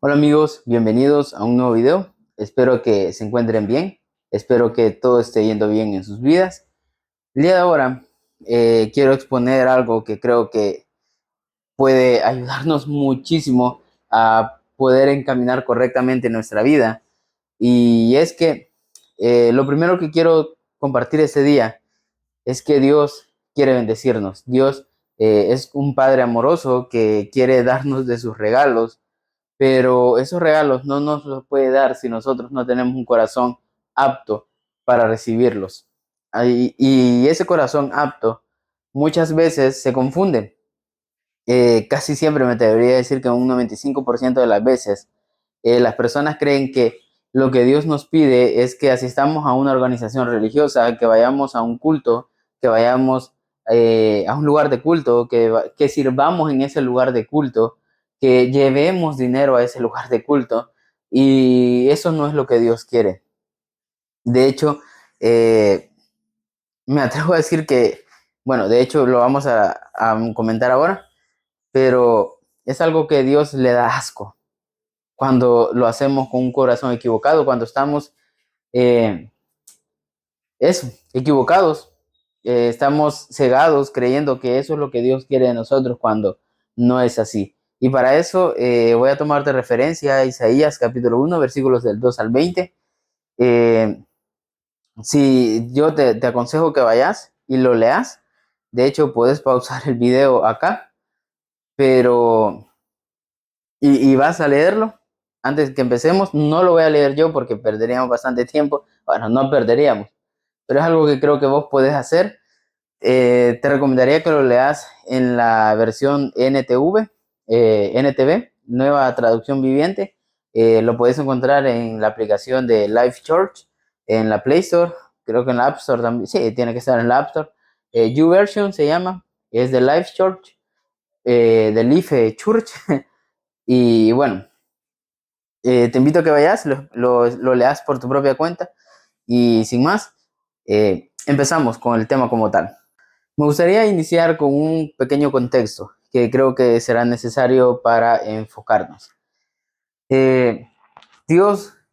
Hola amigos, bienvenidos a un nuevo video. Espero que se encuentren bien. Espero que todo esté yendo bien en sus vidas. El día de ahora quiero exponer algo que creo que puede ayudarnos muchísimo a poder encaminar correctamente nuestra vida. Y es que lo primero que quiero compartir este día es que Dios quiere bendecirnos. Dios es un Padre amoroso que quiere darnos de sus regalos, pero esos regalos no nos los puede dar si nosotros no tenemos un corazón apto para recibirlos. Y ese corazón apto muchas veces se confunde. Casi siempre me atrevería a decir que un 95% de las veces las personas creen que lo que Dios nos pide es que asistamos a una organización religiosa, que vayamos a un culto, que vayamos a un lugar de culto, que sirvamos en ese lugar de culto, que llevemos dinero a ese lugar de culto. Y eso no es lo que Dios quiere. De hecho, eh, me atrevo a decir que, bueno, de hecho lo vamos a comentar ahora, pero es algo que Dios le da asco cuando lo hacemos con un corazón equivocado, cuando estamos eh, eso, equivocados, estamos cegados creyendo que eso es lo que Dios quiere de nosotros cuando no es así. Y para eso voy a tomar de referencia a Isaías capítulo 1, versículos del 2 al 20. Eh, si yo te aconsejo que vayas y lo leas, de hecho puedes pausar el video acá, pero y vas a leerlo antes que empecemos. No lo voy a leer yo porque perderíamos bastante tiempo. Bueno, no perderíamos, pero es algo que creo que vos podés hacer. Te recomendaría que lo leas en la versión NTV, NTV, Nueva Traducción Viviente. Lo puedes encontrar en la aplicación de Life Church, en la Play Store, creo que en la App Store también. Sí, tiene que estar en la App Store. YouVersion se llama, es de Life Church, de Life Church. Y bueno, te invito a que vayas, lo leas por tu propia cuenta y sin más, empezamos con el tema como tal. Me gustaría iniciar con un pequeño contexto que creo que será necesario para enfocarnos. Eh,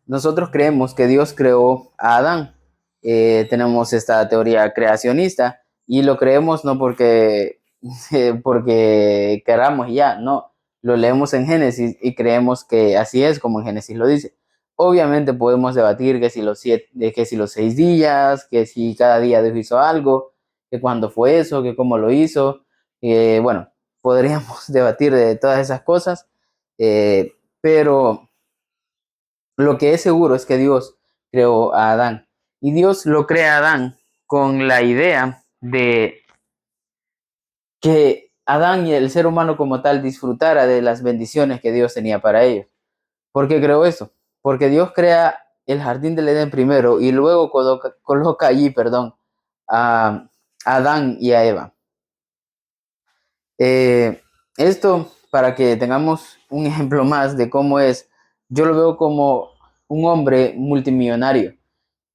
nosotros creemos que Dios creó a Adán. Tenemos esta teoría creacionista y lo creemos no porque, porque queramos y ya, no. Lo leemos en Génesis y creemos que así es como en Génesis lo dice. Obviamente podemos debatir que si los 6 días, que si cada día Dios hizo algo, que cuándo fue eso, que cómo lo hizo. Bueno, podríamos debatir de todas esas cosas, pero lo que es seguro es que Dios creó a Adán. Y Dios lo crea a Adán con la idea de que Adán y el ser humano como tal disfrutara de las bendiciones que Dios tenía para ellos. ¿Por qué creó eso? Porque Dios crea el jardín del Edén primero y luego coloca allí, perdón, a Adán y a Eva. Eh, Esto para que tengamos un ejemplo más de cómo es, yo lo veo como un hombre multimillonario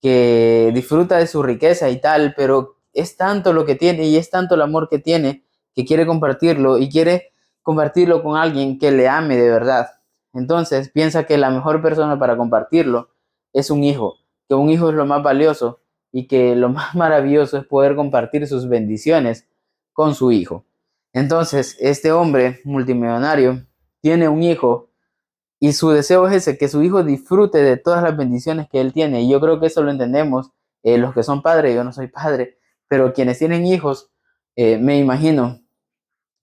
que disfruta de su riqueza y tal, pero es tanto lo que tiene y es tanto el amor que tiene que quiere compartirlo y quiere compartirlo con alguien que le ame de verdad. Entonces piensa que la mejor persona para compartirlo es un hijo, que un hijo es lo más valioso y que lo más maravilloso es poder compartir sus bendiciones con su hijo. Entonces, este hombre multimillonario tiene un hijo y su deseo es ese, que su hijo disfrute de todas las bendiciones que él tiene. Y yo creo que eso lo entendemos los que son padres. Yo no soy padre, pero quienes tienen hijos, me imagino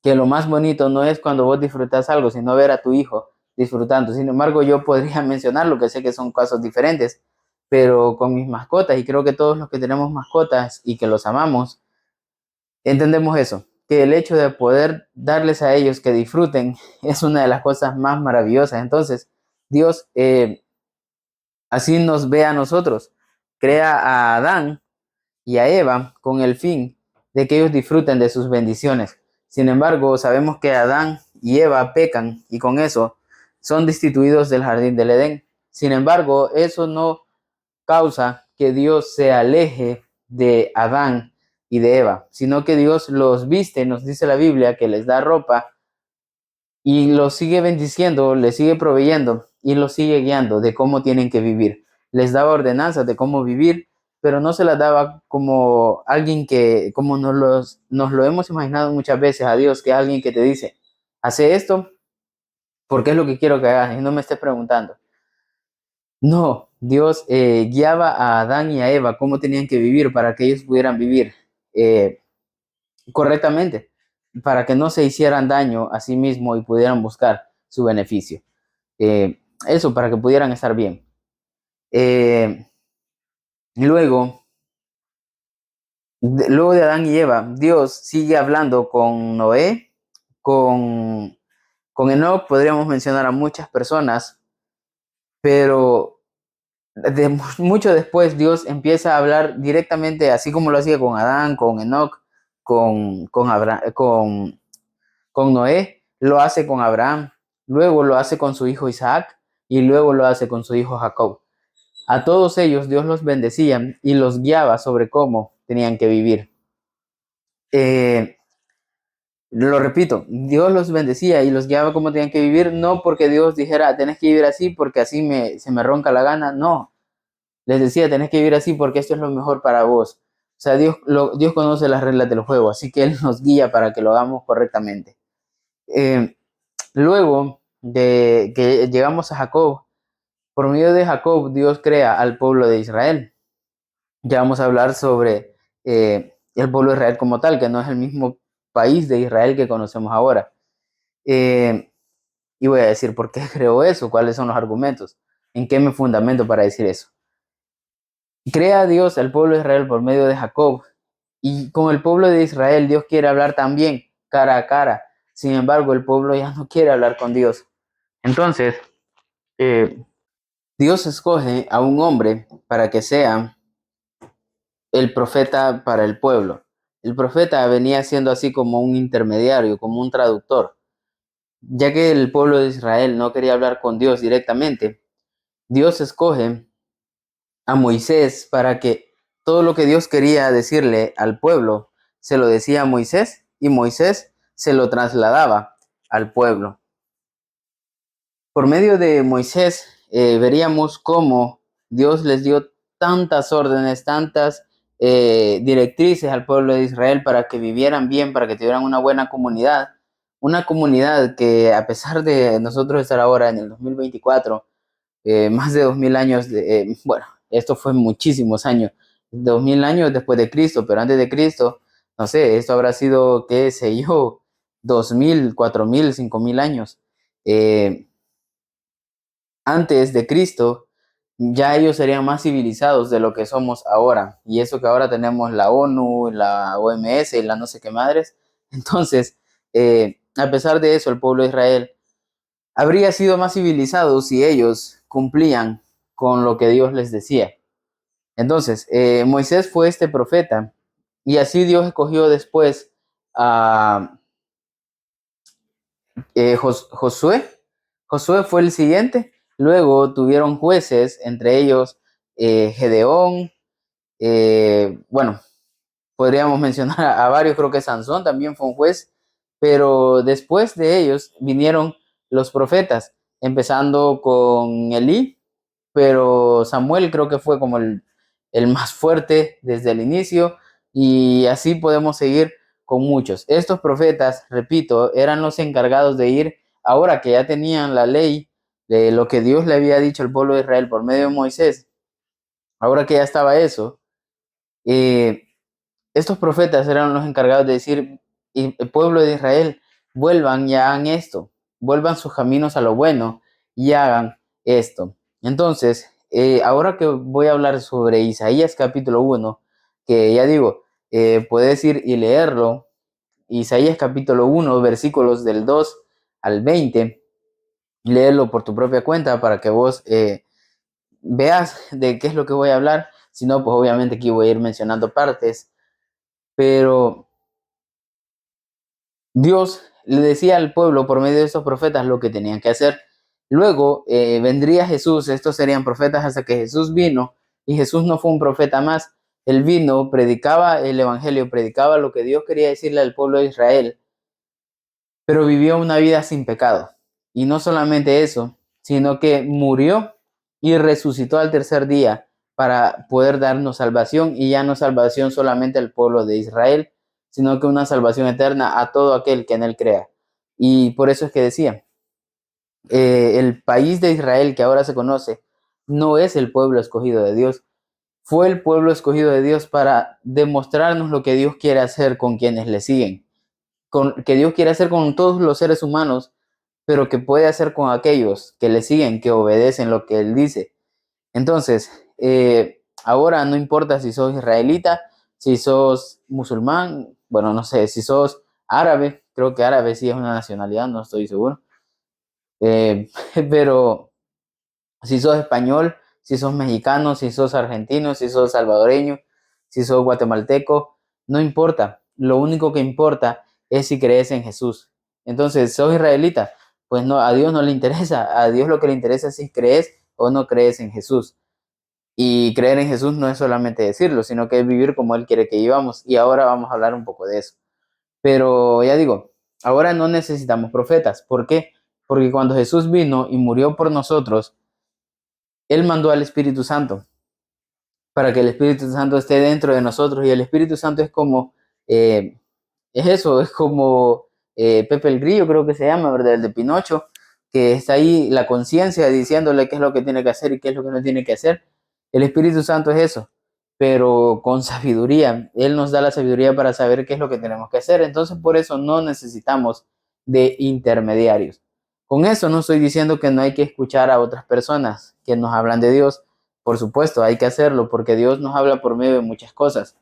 que lo más bonito no es cuando vos disfrutas algo, sino ver a tu hijo disfrutando. Sin embargo, yo podría mencionar lo que sé que son casos diferentes, pero con mis mascotas, y creo que todos los que tenemos mascotas y que los amamos, entendemos eso, que el hecho de poder darles a ellos que disfruten es una de las cosas más maravillosas. Entonces, Dios así nos ve a nosotros, crea a Adán y a Eva con el fin de que ellos disfruten de sus bendiciones. Sin embargo, sabemos que Adán y Eva pecan y con eso son destituidos del jardín del Edén. Sin embargo, eso no causa que Dios se aleje de Adán y de Eva, sino que Dios los viste, nos dice la Biblia, que les da ropa y los sigue bendiciendo, les sigue proveyendo y los sigue guiando de cómo tienen que vivir. Les daba ordenanzas de cómo vivir, pero no se las daba como alguien que, como nos lo hemos imaginado muchas veces a Dios, que es alguien que te dice, hace esto porque es lo que quiero que hagas y no me estés preguntando. No, Dios guiaba a Adán y a Eva cómo tenían que vivir para que ellos pudieran vivir eh, correctamente, para que no se hicieran daño a sí mismos y pudieran buscar su beneficio. Eso, para que pudieran estar bien. Eh, luego, luego de Adán y Eva, Dios sigue hablando con Noé, con, con Enoch, podríamos mencionar a muchas personas, pero mucho después Dios empieza a hablar directamente, así como lo hacía con Adán, con Enoch, con Noé, lo hace con Abraham, luego lo hace con su hijo Isaac y luego lo hace con su hijo Jacob. A todos ellos Dios los bendecía y los guiaba sobre cómo tenían que vivir. Eh, lo repito, Dios los bendecía y los guiaba cómo tenían que vivir, no porque Dios dijera, tenés que vivir así porque así se me ronca la gana, no. Les decía, tenés que vivir así porque esto es lo mejor para vos. O sea, Dios conoce las reglas del juego, así que Él nos guía para que lo hagamos correctamente. Luego de que llegamos a Jacob, por medio de Jacob, Dios crea al pueblo de Israel. Ya vamos a hablar sobre el pueblo de Israel como tal, que no es el mismo país de Israel que conocemos ahora. Y voy a decir por qué creo eso, cuáles son los argumentos, en qué me fundamento para decir eso. Crea Dios al pueblo de Israel por medio de Jacob, y con el pueblo de Israel Dios quiere hablar también cara a cara. Sin embargo, el pueblo ya no quiere hablar con Dios. Entonces, Dios escoge a un hombre para que sea el profeta para el pueblo. El profeta venía siendo así como un intermediario, como un traductor. Ya que el pueblo de Israel no quería hablar con Dios directamente, Dios escoge a Moisés para que todo lo que Dios quería decirle al pueblo se lo decía a Moisés y Moisés se lo trasladaba al pueblo. Por medio de Moisés veríamos cómo Dios les dio tantas órdenes, tantas directrices al pueblo de Israel para que vivieran bien, para que tuvieran una comunidad que a pesar de nosotros estar ahora en el 2024, más de 2000 años, bueno, esto fue muchísimos años, 2000 años después de Cristo, pero antes de Cristo, no sé, esto habrá sido, qué sé yo, 2000, 4000, 5000 años. Antes de Cristo, ya ellos serían más civilizados de lo que somos ahora. Y eso que ahora tenemos la ONU, la OMS y la no sé qué madres. Entonces, a pesar de eso, el pueblo de Israel habría sido más civilizado si ellos cumplían con lo que Dios les decía. Entonces, Moisés fue este profeta y así Dios escogió después a Josué. Josué fue el siguiente. Luego tuvieron jueces, entre ellos Gedeón. Bueno, podríamos mencionar a varios, creo que Sansón también fue un juez, pero después de ellos vinieron los profetas, empezando con Elí, pero Samuel creo que fue como el más fuerte desde el inicio, y así podemos seguir con muchos. Estos profetas, repito, eran los encargados de ir, ahora que ya tenían la ley de lo que Dios le había dicho al pueblo de Israel por medio de Moisés, ahora que ya estaba eso, eh, estos profetas eran los encargados de decir, y el pueblo de Israel, vuelvan y hagan esto, vuelvan sus caminos a lo bueno y hagan esto. Entonces, ahora que voy a hablar sobre Isaías capítulo 1, que ya digo, puedes ir y leerlo, Isaías capítulo 1, versículos del 2 al 20, léelo por tu propia cuenta para que vos veas de qué es lo que voy a hablar. Si no, pues obviamente aquí voy a ir mencionando partes, pero Dios le decía al pueblo por medio de estos profetas lo que tenían que hacer. Luego vendría Jesús, estos serían profetas hasta que Jesús vino, y Jesús no fue un profeta más. Él vino, predicaba el evangelio, predicaba lo que Dios quería decirle al pueblo de Israel, pero vivió una vida sin pecado. Y no solamente eso, sino que murió y resucitó al tercer día para poder darnos salvación, y ya no salvación solamente al pueblo de Israel, sino que una salvación eterna a todo aquel que en él crea. Y por eso es que decía, el país de Israel que ahora se conoce no es el pueblo escogido de Dios, fue el pueblo escogido de Dios para demostrarnos lo que Dios quiere hacer con quienes le siguen, que Dios quiere hacer con todos los seres humanos, pero que puede hacer con aquellos que le siguen, que obedecen lo que Él dice. Entonces, ahora no importa si sos israelita, si sos musulmán, bueno, no sé, si sos árabe, creo que árabe sí es una nacionalidad, no estoy seguro, pero si sos español, si sos mexicano, si sos argentino, si sos salvadoreño, si sos guatemalteco, no importa. Lo único que importa es si crees en Jesús. Entonces, sos israelita, pues no, a Dios no le interesa. A Dios lo que le interesa es si crees o no crees en Jesús. Y creer en Jesús no es solamente decirlo, sino que es vivir como Él quiere que vivamos. Y ahora vamos a hablar un poco de eso. Pero ya digo, ahora no necesitamos profetas. ¿Por qué? Porque cuando Jesús vino y murió por nosotros, Él mandó al Espíritu Santo para que el Espíritu Santo esté dentro de nosotros. Y el Espíritu Santo es como, eh, es eso, es como Pepe el Grillo, creo que se llama, ¿verdad? El de Pinocho, que está ahí la conciencia diciéndole qué es lo que tiene que hacer y qué es lo que no tiene que hacer. El Espíritu Santo es eso, pero con sabiduría. Él nos da la sabiduría para saber qué es lo que tenemos que hacer. Entonces, por eso no necesitamos de intermediarios. Con eso no estoy diciendo que no hay que escuchar a otras personas que nos hablan de Dios. Por supuesto, hay que hacerlo porque Dios nos habla por medio de muchas cosas.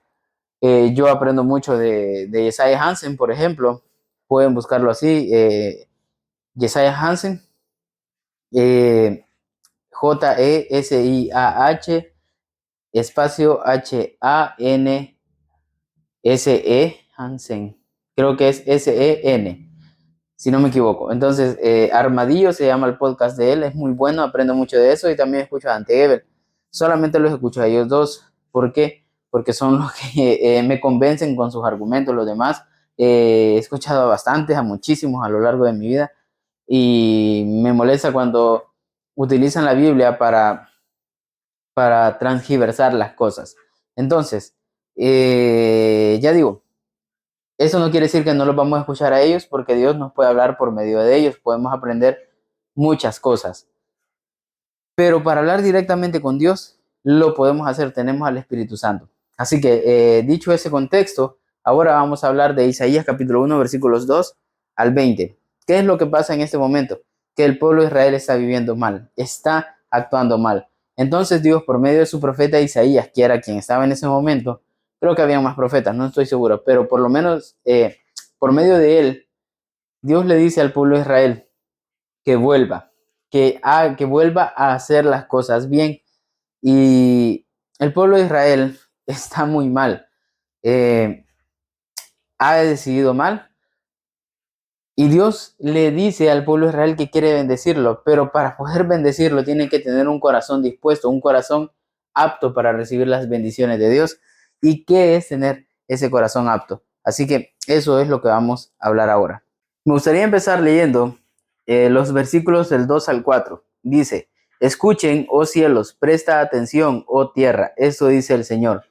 Yo aprendo mucho de Jesiah Hansen, por ejemplo. Pueden buscarlo así, Jesiah Hansen, eh, Jesiah, espacio Hanse, Hansen. Creo que es Sen, si no me equivoco. Entonces, Armadillo se llama el podcast de él, es muy bueno, aprendo mucho de eso y también escucho a Dante Gebel. Solamente los escucho a ellos dos. ¿Por qué? Porque son los que me convencen con sus argumentos. Los demás he escuchado a bastantes, a muchísimos a lo largo de mi vida, y me molesta cuando utilizan la Biblia para transgiversar las cosas. Entonces, ya digo, eso no quiere decir que no los vamos a escuchar a ellos, porque Dios nos puede hablar por medio de ellos, podemos aprender muchas cosas. Pero para hablar directamente con Dios, lo podemos hacer, tenemos al Espíritu Santo. Así que, dicho ese contexto, ahora vamos a hablar de Isaías capítulo 1, versículos 2 al 20. ¿Qué es lo que pasa en este momento? Que el pueblo de Israel está viviendo mal, está actuando mal. Entonces Dios, por medio de su profeta Isaías, que era quien estaba en ese momento, creo que había más profetas, no estoy seguro, pero por lo menos por medio de él, Dios le dice al pueblo de Israel que vuelva, que vuelva a hacer las cosas bien. Y el pueblo de Israel está muy mal, eh, ha decidido mal. Y Dios le dice al pueblo de Israel que quiere bendecirlo, pero para poder bendecirlo tiene que tener un corazón dispuesto, un corazón apto para recibir las bendiciones de Dios. ¿Y qué es tener ese corazón apto? Así que eso es lo que vamos a hablar ahora. Me gustaría empezar leyendo los versículos del 2 al 4. Dice, escuchen, oh cielos, presta atención, oh tierra, esto dice el Señor.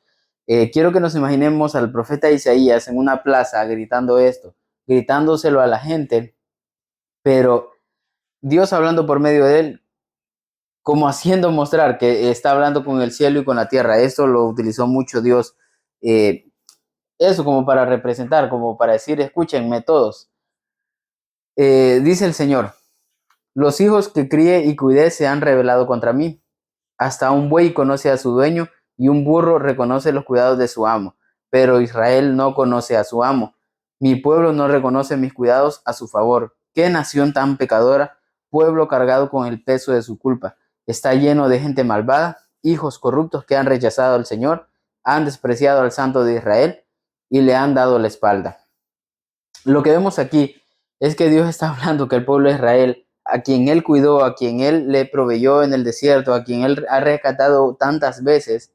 Quiero que nos imaginemos al profeta Isaías en una plaza gritando esto, gritándoselo a la gente, pero Dios hablando por medio de él, como haciendo mostrar que está hablando con el cielo y con la tierra. Esto lo utilizó mucho Dios, eso como para representar, como para decir, escúchenme todos. Dice el Señor, los hijos que crié y cuidé se han rebelado contra mí. Hasta un buey conoce a su dueño y un burro reconoce los cuidados de su amo. Pero Israel no conoce a su amo. Mi pueblo no reconoce mis cuidados a su favor. ¿Qué nación tan pecadora? Pueblo cargado con el peso de su culpa. Está lleno de gente malvada, hijos corruptos que han rechazado al Señor, han despreciado al Santo de Israel y le han dado la espalda. Lo que vemos aquí es que Dios está hablando que el pueblo de Israel, a quien Él cuidó, a quien Él le proveyó en el desierto, a quien Él ha rescatado tantas veces,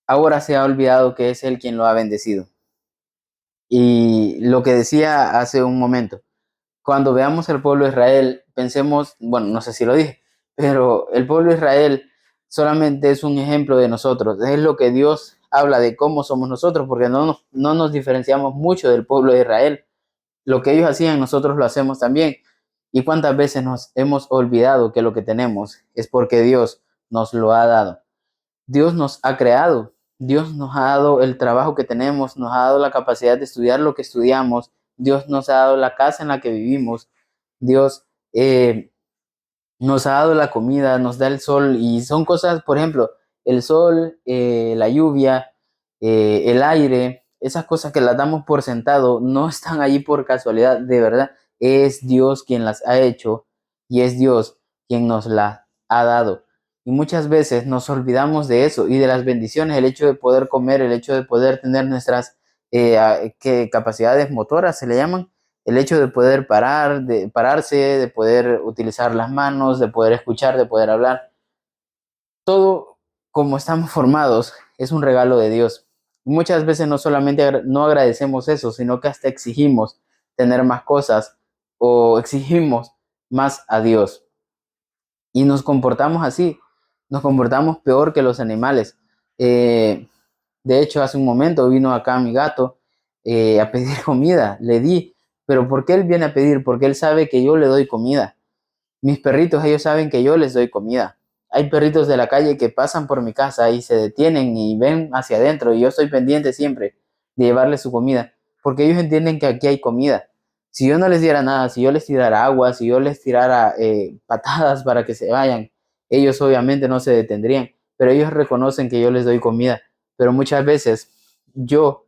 ahora se ha olvidado que es Él quien lo ha bendecido. Y lo que decía hace un momento, cuando veamos el pueblo de Israel, pensemos, bueno, no sé si lo dije, pero el pueblo de Israel solamente es un ejemplo de nosotros, es lo que Dios habla de cómo somos nosotros, porque no nos diferenciamos mucho del pueblo de Israel. Lo que ellos hacían, nosotros lo hacemos también. ¿Y cuántas veces nos hemos olvidado que lo que tenemos es porque Dios nos lo ha dado? Dios nos ha creado, Dios nos ha dado el trabajo que tenemos, nos ha dado la capacidad de estudiar lo que estudiamos, Dios nos ha dado la casa en la que vivimos, Dios nos ha dado la comida, nos da el sol y son cosas, por ejemplo, el sol, la lluvia, el aire, esas cosas que las damos por sentado no están allí por casualidad, de verdad, es Dios quien las ha hecho y es Dios quien nos las ha dado. Y muchas veces nos olvidamos de eso y de las bendiciones, el hecho de poder comer, el hecho de poder tener nuestras capacidades motoras, se le llaman, el hecho de poder parar, de pararse, de poder utilizar las manos, de poder escuchar, de poder hablar, todo como estamos formados es un regalo de Dios. Muchas veces no solamente no agradecemos eso, sino que hasta exigimos tener más cosas o exigimos más a Dios. Y nos comportamos así, nos comportamos peor que los animales. Eh, de hecho, hace un momento vino acá mi gato a pedir comida, le di, pero ¿por qué él viene a pedir? Porque él sabe que yo le doy comida. Mis perritos, ellos saben que yo les doy comida. Hay perritos de la calle que pasan por mi casa y se detienen y ven hacia adentro y yo estoy pendiente siempre de llevarles su comida, porque ellos entienden que aquí hay comida. Si yo no les diera nada, si yo les tirara agua, si yo les tirara patadas para que se vayan, ellos obviamente no se detendrían, pero ellos reconocen que yo les doy comida. Pero muchas veces yo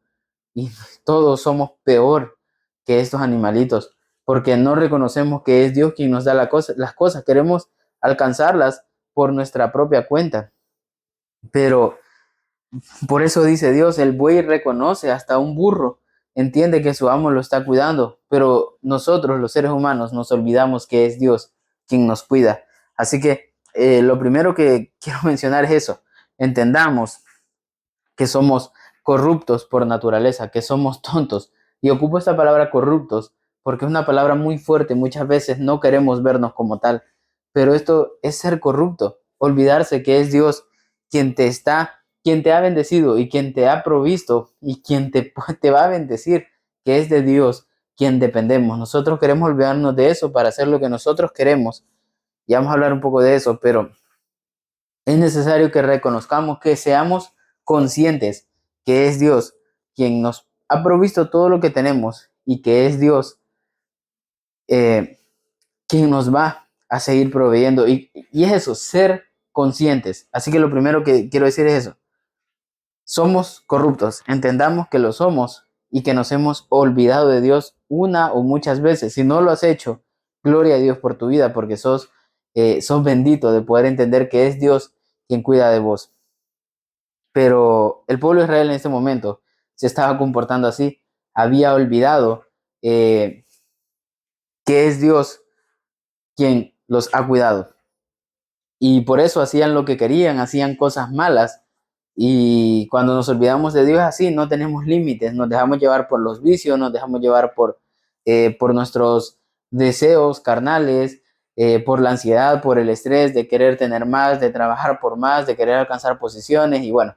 y todos somos peor que estos animalitos, porque no reconocemos que es Dios quien nos da las cosas, queremos alcanzarlas por nuestra propia cuenta. Pero por eso dice Dios, el buey reconoce, hasta un burro entiende que su amo lo está cuidando, pero nosotros los seres humanos nos olvidamos que es Dios quien nos cuida. Así que lo primero que quiero mencionar es eso, entendamos que somos corruptos por naturaleza, que somos tontos. Y ocupo esta palabra corruptos porque es una palabra muy fuerte. Muchas veces no queremos vernos como tal. Pero esto es ser corrupto. Olvidarse que es Dios quien te ha bendecido y quien te ha provisto y quien te va a bendecir, que es de Dios quien dependemos. Nosotros queremos olvidarnos de eso para hacer lo que nosotros queremos. Ya vamos a hablar un poco de eso, pero es necesario que reconozcamos, que seamos conscientes que es Dios quien nos ha provisto todo lo que tenemos y que es Dios eh, quien nos va a seguir proveyendo. Y es eso, ser conscientes. Así que lo primero que quiero decir es eso. Somos corruptos, entendamos que lo somos y que nos hemos olvidado de Dios una o muchas veces. Si no lo has hecho, gloria a Dios por tu vida, porque sos bendito de poder entender que es Dios quien cuida de vos. Pero el pueblo de Israel en ese momento se estaba comportando así, había olvidado eh, que es Dios quien los ha cuidado. Y por eso hacían lo que querían, hacían cosas malas. Y cuando nos olvidamos de Dios así, no tenemos límites, nos dejamos llevar por los vicios, nos dejamos llevar por nuestros deseos carnales, por la ansiedad, por el estrés de querer tener más, de trabajar por más, de querer alcanzar posiciones y bueno,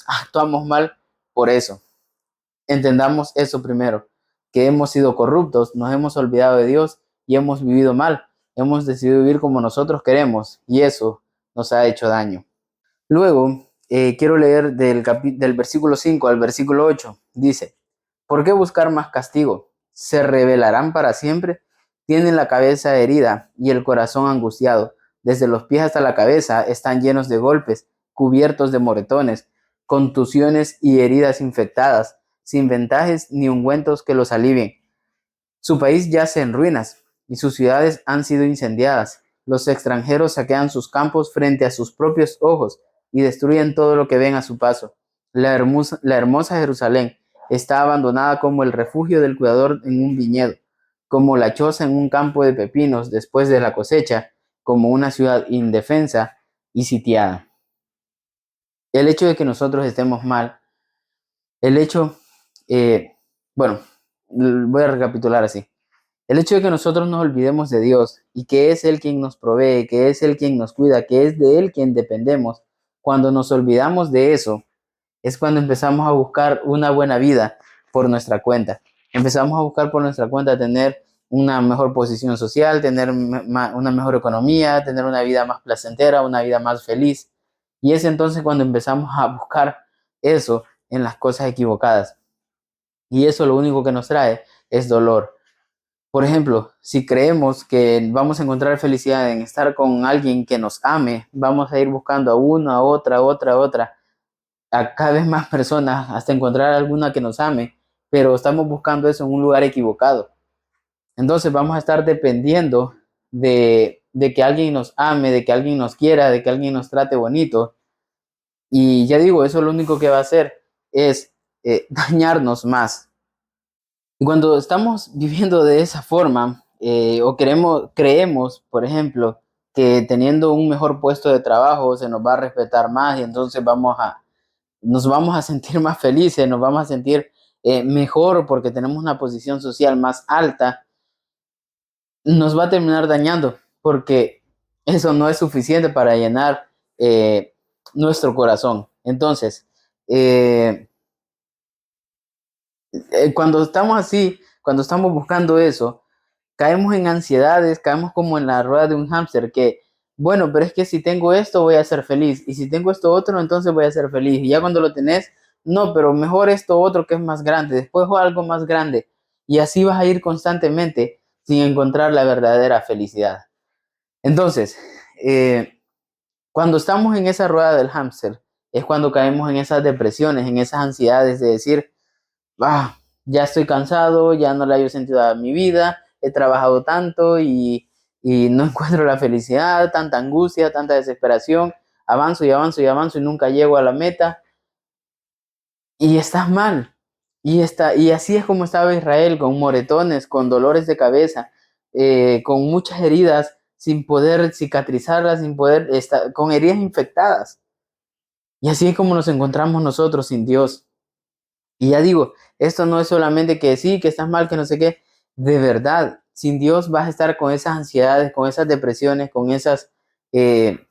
actuamos mal por eso. Entendamos eso primero, que hemos sido corruptos, nos hemos olvidado de Dios y hemos vivido mal. Hemos decidido vivir como nosotros queremos y eso nos ha hecho daño. Luego, quiero leer del versículo 5 al versículo 8. Dice, ¿por qué buscar más castigo? ¿Se rebelarán para siempre? Tienen la cabeza herida y el corazón angustiado. Desde los pies hasta la cabeza están llenos de golpes, cubiertos de moretones, contusiones y heridas infectadas, sin vendajes ni ungüentos que los alivien. Su país yace en ruinas y sus ciudades han sido incendiadas. Los extranjeros saquean sus campos frente a sus propios ojos y destruyen todo lo que ven a su paso. La hermosa Jerusalén está abandonada como el refugio del cuidador en un viñedo, como la choza en un campo de pepinos después de la cosecha, como una ciudad indefensa y sitiada. El hecho de que nosotros estemos mal, el hecho, bueno, voy a recapitular así. El hecho de que nosotros nos olvidemos de Dios y que es Él quien nos provee, que es Él quien nos cuida, que es de Él quien dependemos, cuando nos olvidamos de eso, es cuando empezamos a buscar una buena vida por nuestra cuenta. Empezamos a buscar por nuestra cuenta tener una mejor posición social, tener una mejor economía, tener una vida más placentera, una vida más feliz. Y es entonces cuando empezamos a buscar eso en las cosas equivocadas. Y eso lo único que nos trae es dolor. Por ejemplo, si creemos que vamos a encontrar felicidad en estar con alguien que nos ame, vamos a ir buscando a una, a otra, a cada vez más personas hasta encontrar alguna que nos ame, pero estamos buscando eso en un lugar equivocado. Entonces vamos a estar dependiendo de que alguien nos ame, de que alguien nos quiera, de que alguien nos trate bonito. Y ya digo, eso lo único que va a hacer es dañarnos más. Y cuando estamos viviendo de esa forma, o creemos, por ejemplo, que teniendo un mejor puesto de trabajo se nos va a respetar más y entonces nos vamos a sentir más felices, nos vamos a sentir mejor porque tenemos una posición social más alta, nos va a terminar dañando porque eso no es suficiente para llenar eh, nuestro corazón. Entonces, cuando estamos así, cuando estamos buscando eso, caemos en ansiedades, caemos como en la rueda de un hámster que, bueno, pero es que si tengo esto voy a ser feliz y si tengo esto otro, entonces voy a ser feliz. Y ya cuando lo tenés, no, pero mejor esto otro que es más grande, después algo más grande. Y así vas a ir constantemente sin encontrar la verdadera felicidad. Entonces, cuando estamos en esa rueda del hámster, es cuando caemos en esas depresiones, en esas ansiedades de decir, ya estoy cansado, ya no le hallo sentido a mi vida, he trabajado tanto y no encuentro la felicidad, tanta angustia, tanta desesperación, avanzo y avanzo y avanzo y nunca llego a la meta y estás mal. Y así es como estaba Israel, con moretones, con dolores de cabeza, con muchas heridas, sin poder cicatrizarlas, sin poder estar, con heridas infectadas. Y así es como nos encontramos nosotros sin Dios. Y ya digo, esto no es solamente que sí, que estás mal, que no sé qué. De verdad, sin Dios vas a estar con esas ansiedades, con esas depresiones, eh,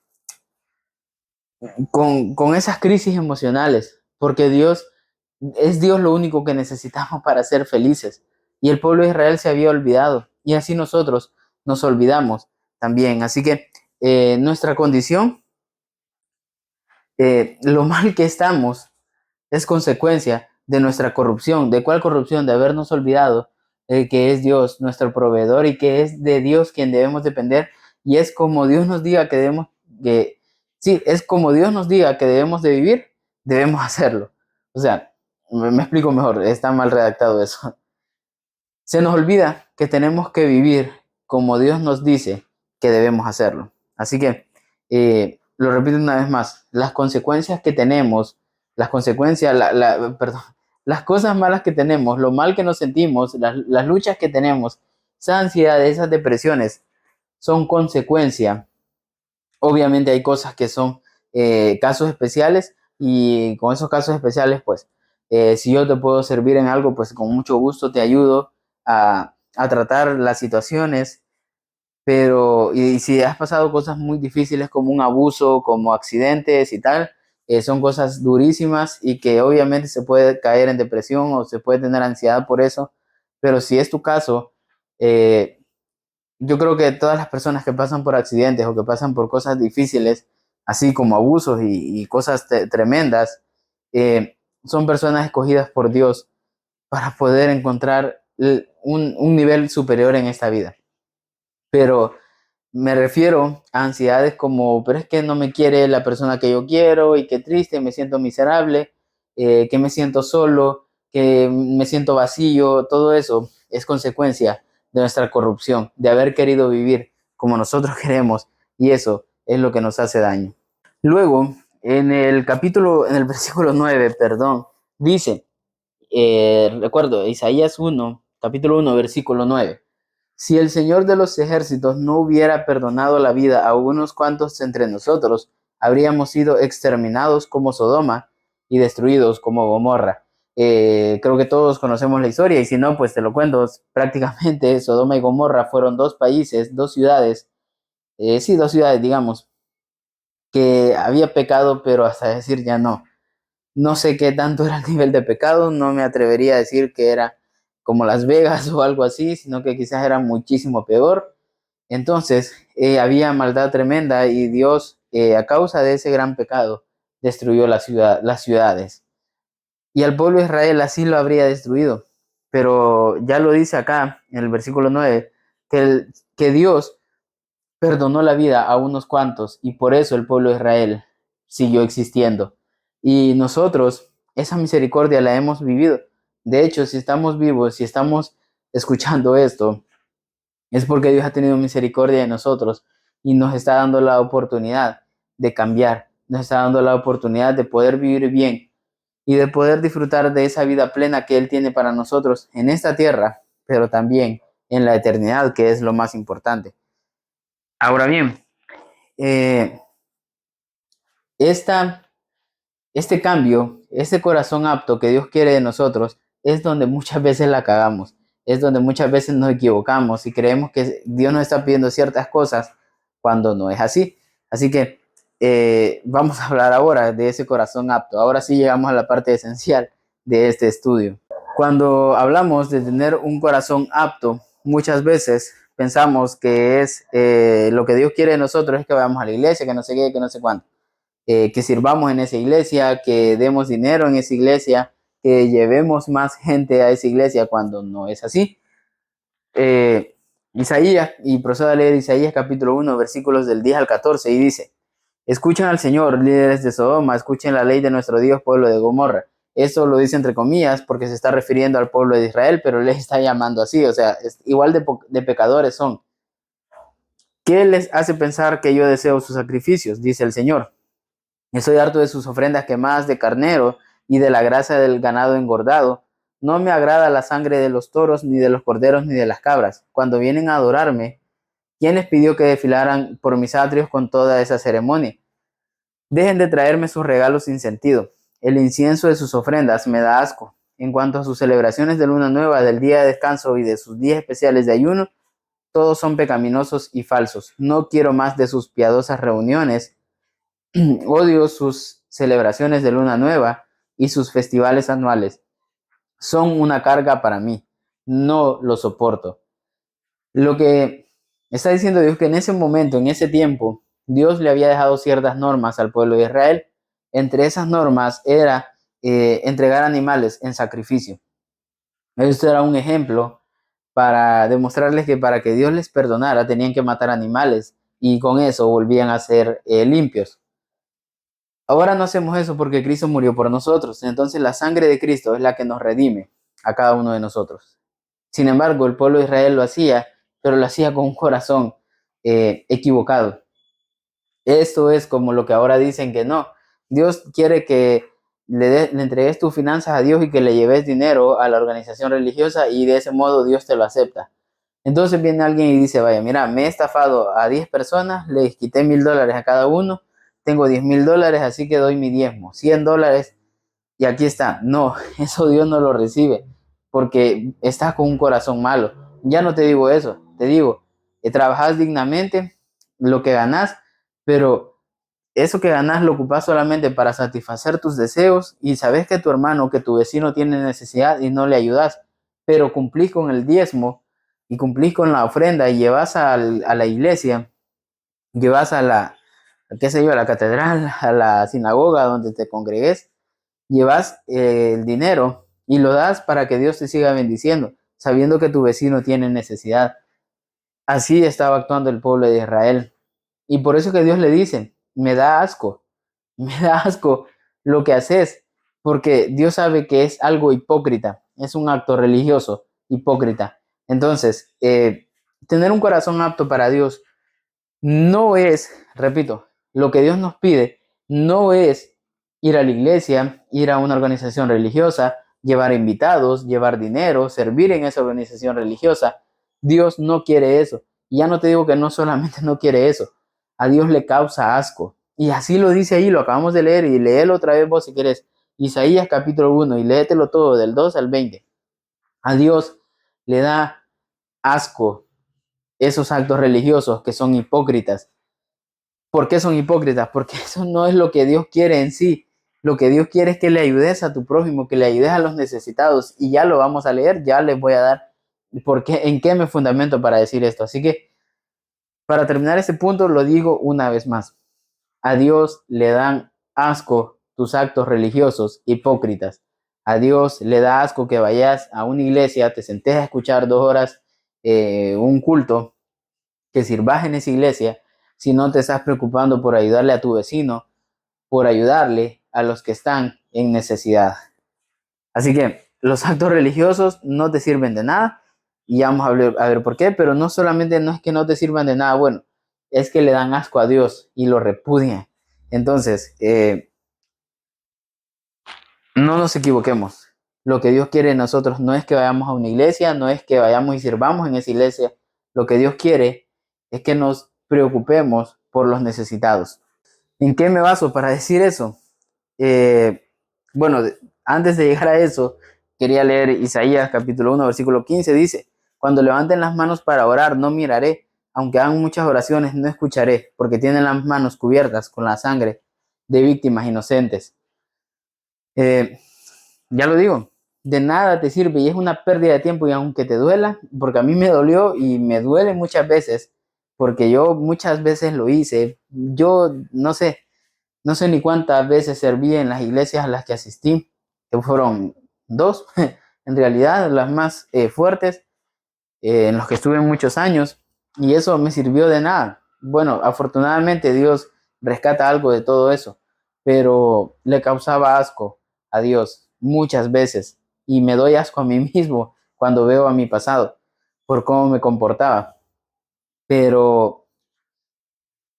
con esas crisis emocionales, porque Dios lo único que necesitamos para ser felices. Y el pueblo de Israel se había olvidado, y así nosotros nos olvidamos también. Así que nuestra condición, lo mal que estamos, es consecuencia de nuestra corrupción. ¿De cuál corrupción? De habernos olvidado que es Dios nuestro proveedor y que es de Dios quien debemos depender. Y es como Dios nos diga que sí, es como Dios nos diga que debemos de vivir, debemos hacerlo. O sea, me explico mejor, está mal redactado eso. Se nos olvida que tenemos que vivir como Dios nos dice que debemos hacerlo. Así que, lo repito una vez más, las consecuencias que tenemos, perdón, las cosas malas que tenemos, lo mal que nos sentimos, las luchas que tenemos, esa ansiedad, esas depresiones, son consecuencia. Obviamente hay cosas que son casos especiales y con esos casos especiales, pues, si yo te puedo servir en algo, pues con mucho gusto te ayudo a tratar las situaciones, pero y si has pasado cosas muy difíciles como un abuso, como accidentes y tal, son cosas durísimas y que obviamente se puede caer en depresión o se puede tener ansiedad por eso, pero si es tu caso, eh, yo creo que todas las personas que pasan por accidentes o que pasan por cosas difíciles, así como abusos y cosas tremendas, son personas escogidas por Dios para poder encontrar un nivel superior en esta vida. Pero me refiero a ansiedades como, pero es que no me quiere la persona que yo quiero y qué triste, me siento miserable, que me siento solo, que me siento vacío, todo eso es consecuencia de nuestra corrupción, de haber querido vivir como nosotros queremos y eso es lo que nos hace daño. Luego, en el versículo 9, perdón, dice, recuerdo, Isaías 1, capítulo 1, versículo 9. Si el Señor de los ejércitos no hubiera perdonado la vida a unos cuantos entre nosotros, habríamos sido exterminados como Sodoma y destruidos como Gomorra. Creo que todos conocemos la historia y si no, pues te lo cuento. Prácticamente Sodoma y Gomorra fueron dos países, dos ciudades, sí, dos ciudades, digamos, que había pecado, pero hasta decir ya no. No sé qué tanto era el nivel de pecado, no me atrevería a decir que era como Las Vegas o algo así, sino que quizás era muchísimo peor. Entonces, había maldad tremenda y Dios, a causa de ese gran pecado, destruyó las ciudades. Y al pueblo de Israel así lo habría destruido. Pero ya lo dice acá en el versículo 9, que Dios perdonó la vida a unos cuantos y por eso el pueblo de Israel siguió existiendo. Y nosotros esa misericordia la hemos vivido. De hecho, si estamos vivos, si estamos escuchando esto, es porque Dios ha tenido misericordia de nosotros y nos está dando la oportunidad de cambiar, nos está dando la oportunidad de poder vivir bien y de poder disfrutar de esa vida plena que Él tiene para nosotros en esta tierra, pero también en la eternidad, que es lo más importante. Ahora bien, eh, esta, este cambio, este corazón apto que Dios quiere de nosotros, es donde muchas veces la cagamos, es donde muchas veces nos equivocamos y creemos que Dios nos está pidiendo ciertas cosas cuando no es así. Así que vamos a hablar ahora de ese corazón apto. Ahora sí llegamos a la parte esencial de este estudio. Cuando hablamos de tener un corazón apto, muchas veces pensamos que es lo que Dios quiere de nosotros es que vayamos a la iglesia, que no sé qué, que no sé cuánto, que sirvamos en esa iglesia, que demos dinero en esa iglesia, que llevemos más gente a esa iglesia cuando no es así. Isaías, y procedo a leer Isaías capítulo 1, versículos del 10 al 14, y dice: escuchen al Señor, líderes de Sodoma, escuchen la ley de nuestro Dios, pueblo de Gomorra. Eso lo dice entre comillas porque se está refiriendo al pueblo de Israel, pero les está llamando así, o sea, igual de pecadores son. ¿Qué les hace pensar que yo deseo sus sacrificios? Dice el Señor. Estoy harto de sus ofrendas quemadas de carnero y de la grasa del ganado engordado. No me agrada la sangre de los toros, ni de los corderos, ni de las cabras. Cuando vienen a adorarme, ¿quién les pidió que desfilaran por mis atrios con toda esa ceremonia? Dejen de traerme sus regalos sin sentido. El incienso de sus ofrendas me da asco. En cuanto a sus celebraciones de luna nueva, del día de descanso y de sus días especiales de ayuno, todos son pecaminosos y falsos. No quiero más de sus piadosas reuniones. Odio sus celebraciones de luna nueva y sus festivales anuales. Son una carga para mí. No lo soporto. Lo que está diciendo Dios que en ese momento, en ese tiempo, Dios le había dejado ciertas normas al pueblo de Israel. Entre esas normas era entregar animales en sacrificio. Esto era un ejemplo para demostrarles que para que Dios les perdonara tenían que matar animales y con eso volvían a ser limpios. Ahora no hacemos eso porque Cristo murió por nosotros. Entonces la sangre de Cristo es la que nos redime a cada uno de nosotros. Sin embargo, el pueblo de Israel lo hacía, pero lo hacía con un corazón equivocado. Esto es como lo que ahora dicen que no. Dios quiere que le entregues tus finanzas a Dios y que le lleves dinero a la organización religiosa y de ese modo Dios te lo acepta. Entonces viene alguien y dice, vaya, mira, me he estafado a 10 personas, les quité $1,000 a cada uno, tengo $10,000, así que doy mi diezmo, $100 y aquí está. No, eso Dios no lo recibe porque estás con un corazón malo. Ya no te digo eso, te digo, trabajas dignamente lo que ganas, pero eso que ganas lo ocupas solamente para satisfacer tus deseos y sabes que tu hermano, que tu vecino tiene necesidad y no le ayudas, pero cumplís con el diezmo y cumplís con la ofrenda y llevas a la iglesia, llevas qué sé yo, a la catedral, a la sinagoga donde te congregues, llevas el dinero y lo das para que Dios te siga bendiciendo, sabiendo que tu vecino tiene necesidad. Así estaba actuando el pueblo de Israel. Y por eso que Dios le dice, me da asco lo que haces, porque Dios sabe que es algo hipócrita, es un acto religioso hipócrita. Entonces, tener un corazón apto para Dios no es, repito, lo que Dios nos pide no es ir a la iglesia, ir a una organización religiosa, llevar invitados, llevar dinero, servir en esa organización religiosa. Dios no quiere eso. Y ya no te digo que no solamente no quiere eso, a Dios le causa asco. Y así lo dice ahí, lo acabamos de leer y léelo otra vez vos si quieres. Isaías capítulo 1 y léetelo todo del 2 al 20. A Dios le da asco esos actos religiosos que son hipócritas. ¿Por qué son hipócritas? Porque eso no es lo que Dios quiere en sí. Lo que Dios quiere es que le ayudes a tu prójimo, que le ayudes a los necesitados. Y ya lo vamos a leer, ya les voy a dar en qué me fundamento para decir esto. Así que para terminar este punto lo digo una vez más. A Dios le dan asco tus actos religiosos hipócritas. A Dios le da asco que vayas a una iglesia, te sentes a escuchar 2 horas un culto, que sirvas en esa iglesia, si no te estás preocupando por ayudarle a tu vecino, por ayudarle a los que están en necesidad. Así que los actos religiosos no te sirven de nada y vamos a ver por qué, pero no solamente no es que no te sirvan de nada bueno, es que le dan asco a Dios y lo repudian. Entonces, no nos equivoquemos. Lo que Dios quiere de nosotros no es que vayamos a una iglesia, no es que vayamos y sirvamos en esa iglesia. Lo que Dios quiere es que nos preocupemos por los necesitados. ¿En qué me baso para decir eso? Bueno, antes de llegar a eso, quería leer Isaías capítulo 1, versículo 15. Dice, cuando levanten las manos para orar, no miraré, aunque hagan muchas oraciones, no escucharé, porque tienen las manos cubiertas con la sangre de víctimas inocentes. Eh, ya lo digo, de nada te sirve y es una pérdida de tiempo y aunque te duela, porque a mí me dolió y me duele muchas veces, porque yo muchas veces lo hice, yo no sé ni cuántas veces serví en las iglesias a las que asistí, que fueron 2, en realidad las más fuertes, en los que estuve muchos años, y eso me sirvió de nada. Bueno, afortunadamente Dios rescata algo de todo eso, pero le causaba asco a Dios muchas veces, y me doy asco a mí mismo cuando veo a mi pasado, por cómo me comportaba. Pero,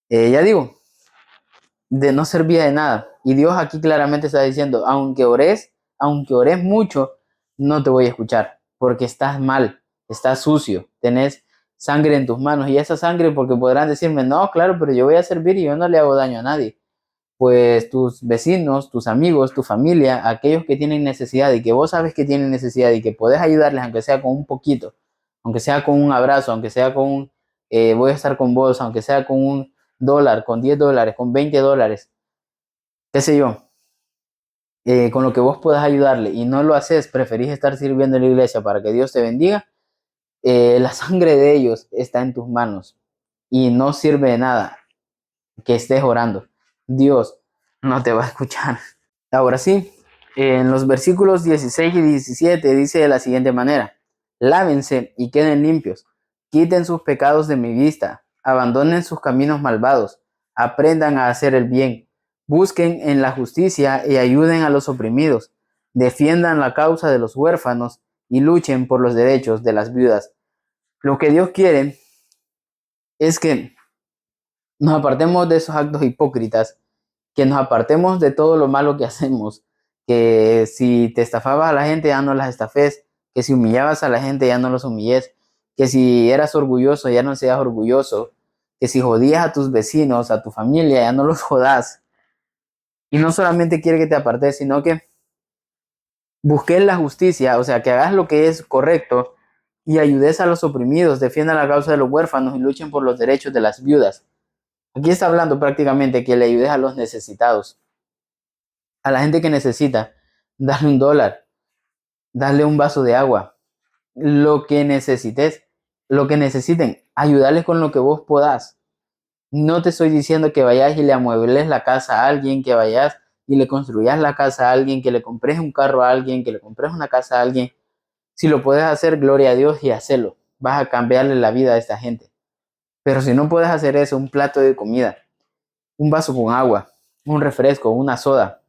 ya digo, de no servía de nada. Y Dios aquí claramente está diciendo, aunque ores mucho, no te voy a escuchar, porque estás mal, estás sucio, tenés sangre en tus manos. Y esa sangre, porque podrán decirme, no, claro, pero yo voy a servir y yo no le hago daño a nadie. Pues tus vecinos, tus amigos, tu familia, aquellos que tienen necesidad y que vos sabes que tienen necesidad y que podés ayudarles, aunque sea con un poquito, aunque sea con un abrazo, aunque sea con un, voy a estar con vos, aunque sea con $1, con $10, con $20, qué sé yo, con lo que vos puedas ayudarle y no lo haces, preferís estar sirviendo en la iglesia para que Dios te bendiga, la sangre de ellos está en tus manos y no sirve de nada que estés orando. Dios no te va a escuchar. Ahora sí, en los versículos 16 y 17 dice de la siguiente manera, lávense y queden limpios, quiten sus pecados de mi vista, abandonen sus caminos malvados, aprendan a hacer el bien, busquen en la justicia y ayuden a los oprimidos, defiendan la causa de los huérfanos y luchen por los derechos de las viudas. Lo que Dios quiere es que nos apartemos de esos actos hipócritas, que nos apartemos de todo lo malo que hacemos, que si te estafabas a la gente ya no las estafes, que si humillabas a la gente ya no los humilles, que si eras orgulloso ya no seas orgulloso, que si jodías a tus vecinos, a tu familia, ya no los jodas. Y no solamente quiere que te apartes, sino que busques la justicia, o sea, que hagas lo que es correcto y ayudes a los oprimidos, defiendan la causa de los huérfanos y luchen por los derechos de las viudas. Aquí está hablando prácticamente que le ayudes a los necesitados, a la gente que necesita, darle $1, darle un vaso de agua, lo que necesites, lo que necesiten, ayudarles con lo que vos podás. No te estoy diciendo que vayas y le amuebles la casa a alguien, que vayas y le construyas la casa a alguien, que le compres un carro a alguien, que le compres una casa a alguien. Si lo puedes hacer, gloria a Dios y hacelo. Vas a cambiarle la vida a esta gente. Pero si no puedes hacer eso, un plato de comida, un vaso con agua, un refresco, una soda,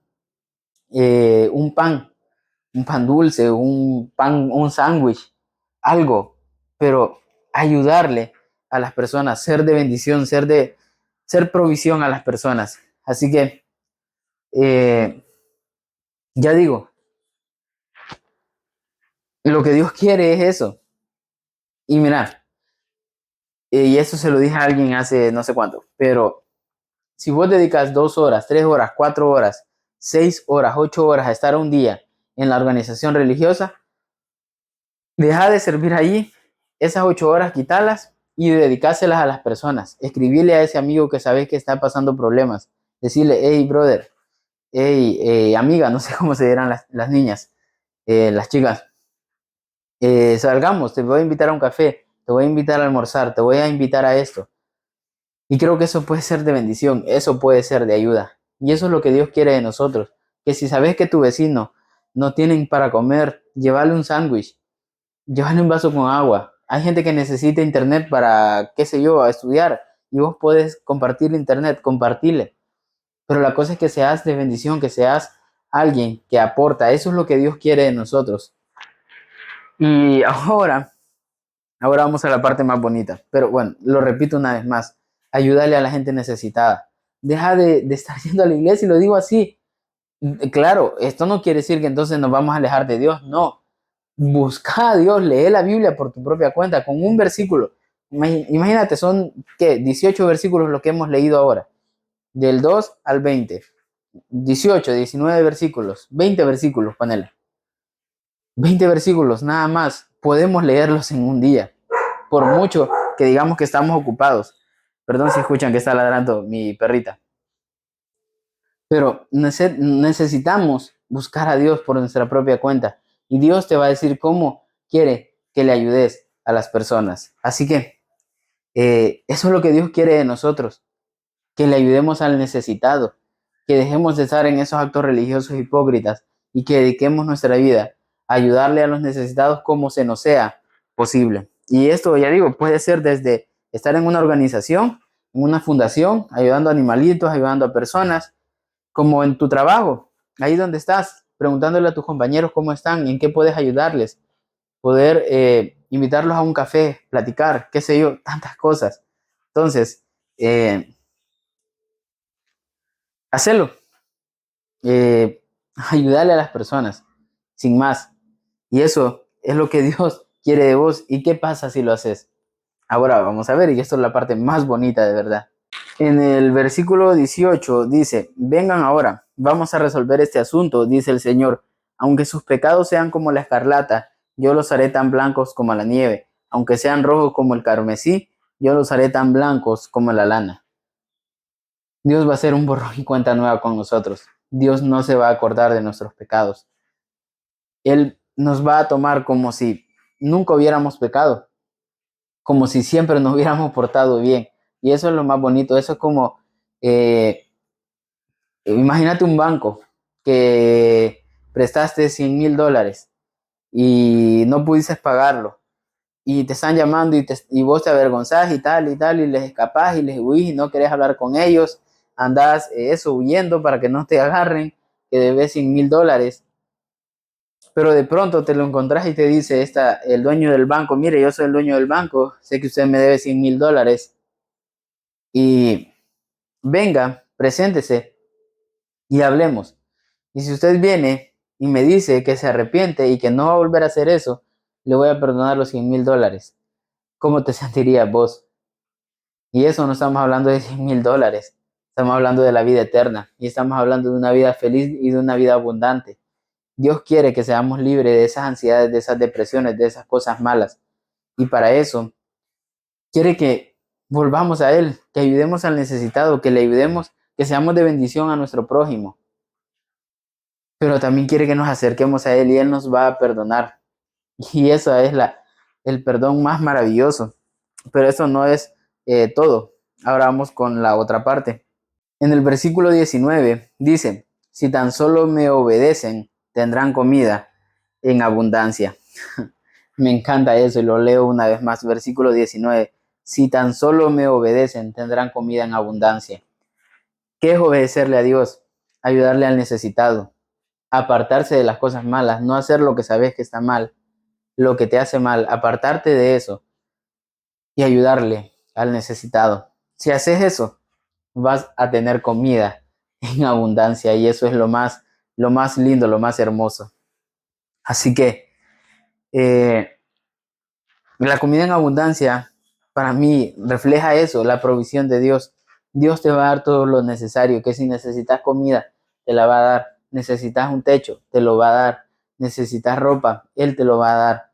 un pan dulce, un sándwich, algo, pero ayudarle a las personas, ser de bendición, ser provisión a las personas. Así que, ya digo, lo que Dios quiere es eso. Y mira, y eso se lo dije a alguien hace no sé cuánto, pero si vos dedicas 2 horas, 3 horas, 4 horas 6 horas, 8 horas a estar un día en la organización religiosa, deja de servir allí, esas 8 horas quítalas y dedicárselas a las personas. Escribirle a ese amigo que sabes que está pasando problemas. Decirle, hey, brother, hey, amiga, no sé cómo se dirán las niñas, las chicas. Salgamos, te voy a invitar a un café, te voy a invitar a almorzar, te voy a invitar a esto. Y creo que eso puede ser de bendición, eso puede ser de ayuda. Y eso es lo que Dios quiere de nosotros. Que si sabes que tu vecino no tienen para comer, llévale un sándwich, llévale un vaso con agua. Hay gente que necesita internet para, qué sé yo, a estudiar. Y vos puedes compartir internet, compartirle. Pero la cosa es que seas de bendición, que seas alguien que aporta. Eso es lo que Dios quiere de nosotros. Y ahora vamos a la parte más bonita. Pero bueno, lo repito una vez más. Ayúdale a la gente necesitada. Deja de estar yendo a la iglesia y lo digo así. Claro, esto no quiere decir que entonces nos vamos a alejar de Dios. No. Busca a Dios, lee la Biblia por tu propia cuenta, con un versículo. Imagínate, son ¿qué? 18 versículos lo que hemos leído ahora. Del 2 al 20. 18, 19 versículos. 20 versículos, ponele. 20 versículos, nada más. Podemos leerlos en un día. Por mucho que digamos que estamos ocupados. Perdón si escuchan que está ladrando mi perrita. Pero necesitamos buscar a Dios por nuestra propia cuenta. Y Dios te va a decir cómo quiere que le ayudes a las personas. Así que eso es lo que Dios quiere de nosotros. Que le ayudemos al necesitado. Que dejemos de estar en esos actos religiosos hipócritas. Y que dediquemos nuestra vida a ayudarle a los necesitados como se nos sea posible. Y esto, ya digo, puede ser desde estar en una organización, en una fundación, ayudando a animalitos, ayudando a personas, como en tu trabajo, ahí donde estás, preguntándole a tus compañeros cómo están, en qué puedes ayudarles, poder invitarlos a un café, platicar, qué sé yo, tantas cosas. Entonces, hacelo, ayudarle a las personas, sin más. Y eso es lo que Dios quiere de vos. ¿Y qué pasa si lo haces? Ahora vamos a ver, y esto es la parte más bonita de verdad. En el versículo 18 dice, vengan ahora, vamos a resolver este asunto, dice el Señor. Aunque sus pecados sean como la escarlata, yo los haré tan blancos como la nieve. Aunque sean rojos como el carmesí, yo los haré tan blancos como la lana. Dios va a hacer un borrón y cuenta nueva con nosotros. Dios no se va a acordar de nuestros pecados. Él nos va a tomar como si nunca hubiéramos pecado, como si siempre nos hubiéramos portado bien. Y eso es lo más bonito. Eso es como, imagínate un banco que prestaste $100,000 y no pudiste pagarlo. Y te están llamando y vos te avergonzás y tal, y les escapás y les huís y no querés hablar con ellos. Andás eso huyendo para que no te agarren, que debes $100,000. Pero de pronto te lo encontrás y te dice el dueño del banco, mire, yo soy el dueño del banco, sé que usted me debe $100,000 y venga, preséntese y hablemos. Y si usted viene y me dice que se arrepiente y que no va a volver a hacer eso, le voy a perdonar los $100,000. ¿Cómo te sentirías vos? Y eso no estamos hablando de $100,000, estamos hablando de la vida eterna y estamos hablando de una vida feliz y de una vida abundante. Dios quiere que seamos libres de esas ansiedades, de esas depresiones, de esas cosas malas. Y para eso, quiere que volvamos a Él, que ayudemos al necesitado, que le ayudemos, que seamos de bendición a nuestro prójimo. Pero también quiere que nos acerquemos a Él y Él nos va a perdonar. Y eso es el perdón más maravilloso. Pero eso no es todo. Ahora vamos con la otra parte. En el versículo 19 dice, si tan solo me obedecen, tendrán comida en abundancia. Me encanta eso y lo leo una vez más. Versículo 19. Si tan solo me obedecen, tendrán comida en abundancia. ¿Qué es obedecerle a Dios? Ayudarle al necesitado. Apartarse de las cosas malas. No hacer lo que sabes que está mal. Lo que te hace mal. Apartarte de eso. Y ayudarle al necesitado. Si haces eso, vas a tener comida en abundancia. Y eso es lo más lindo, lo más hermoso. Así que la comida en abundancia, para mí, refleja eso, la provisión de Dios. Dios te va a dar todo lo necesario, que si necesitas comida, te la va a dar. Necesitas un techo, te lo va a dar. Necesitas ropa, Él te lo va a dar.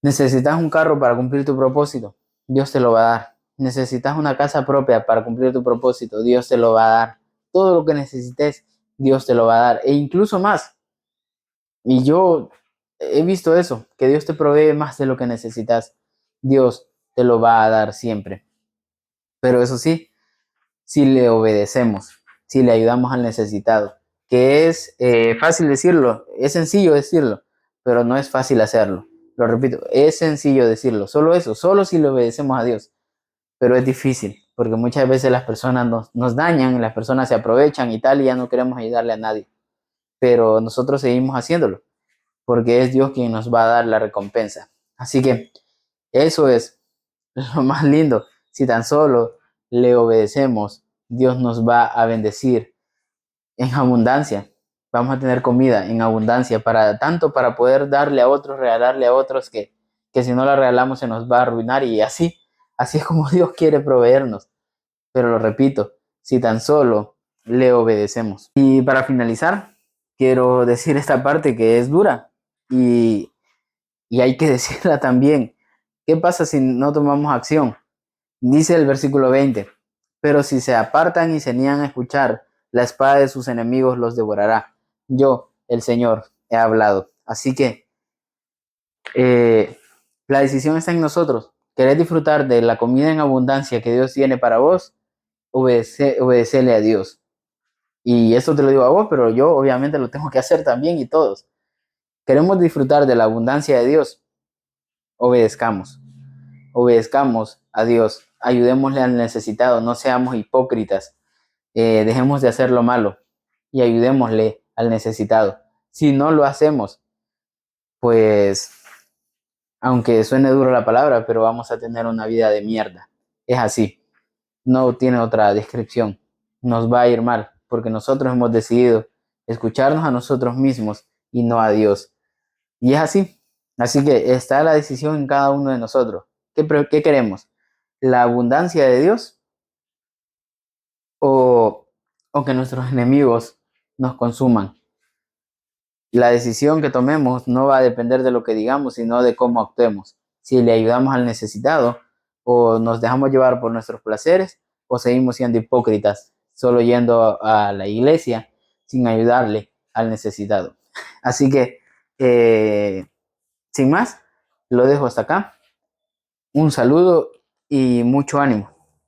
Necesitas un carro para cumplir tu propósito, Dios te lo va a dar. Necesitas una casa propia para cumplir tu propósito, Dios te lo va a dar. Todo lo que necesites, Dios te lo va a dar. E incluso más. Y yo he visto eso, que Dios te provee más de lo que necesitas. Dios te lo va a dar siempre. Pero eso sí, si le obedecemos, si le ayudamos al necesitado, que es fácil decirlo, es sencillo decirlo, pero no es fácil hacerlo. Lo repito, es sencillo decirlo, solo eso, solo si le obedecemos a Dios, pero es difícil, porque muchas veces las personas nos dañan, las personas se aprovechan y tal, y ya no queremos ayudarle a nadie, pero nosotros seguimos haciéndolo, porque es Dios quien nos va a dar la recompensa. Así que eso es lo más lindo. Si tan solo le obedecemos, Dios nos va a bendecir en abundancia. Vamos a tener comida en abundancia para tanto para poder darle a otros, regalarle a otros que si no la regalamos se nos va a arruinar y así es como Dios quiere proveernos. Pero lo repito, si tan solo le obedecemos. Y para finalizar, quiero decir esta parte que es dura y, y hay que decirla también. ¿Qué pasa si no tomamos acción? Dice el versículo 20, pero si se apartan y se niegan a escuchar, la espada de sus enemigos los devorará. Yo, el Señor, he hablado. Así que eh, la decisión está en nosotros. ¿Querés disfrutar de la comida en abundancia que Dios tiene para vos? Obedecele a Dios. Y esto te lo digo a vos, pero yo obviamente lo tengo que hacer también y todos. Queremos disfrutar de la abundancia de Dios. Obedezcamos. Obedezcamos a Dios, ayudémosle al necesitado, no seamos hipócritas, dejemos de hacer lo malo y ayudémosle al necesitado. Si no lo hacemos, pues, aunque suene duro la palabra, pero vamos a tener una vida de mierda. Es así, no tiene otra descripción. Nos va a ir mal, porque nosotros hemos decidido escucharnos a nosotros mismos y no a Dios. Y es así. Así que está la decisión en cada uno de nosotros. ¿Qué queremos? ¿La abundancia de Dios o, o que nuestros enemigos nos consuman? La decisión que tomemos no va a depender de lo que digamos, sino de cómo actuemos. Si le ayudamos al necesitado o nos dejamos llevar por nuestros placeres o seguimos siendo hipócritas, solo yendo a la iglesia sin ayudarle al necesitado. Así que, sin más, lo dejo hasta acá. Un saludo y mucho ánimo.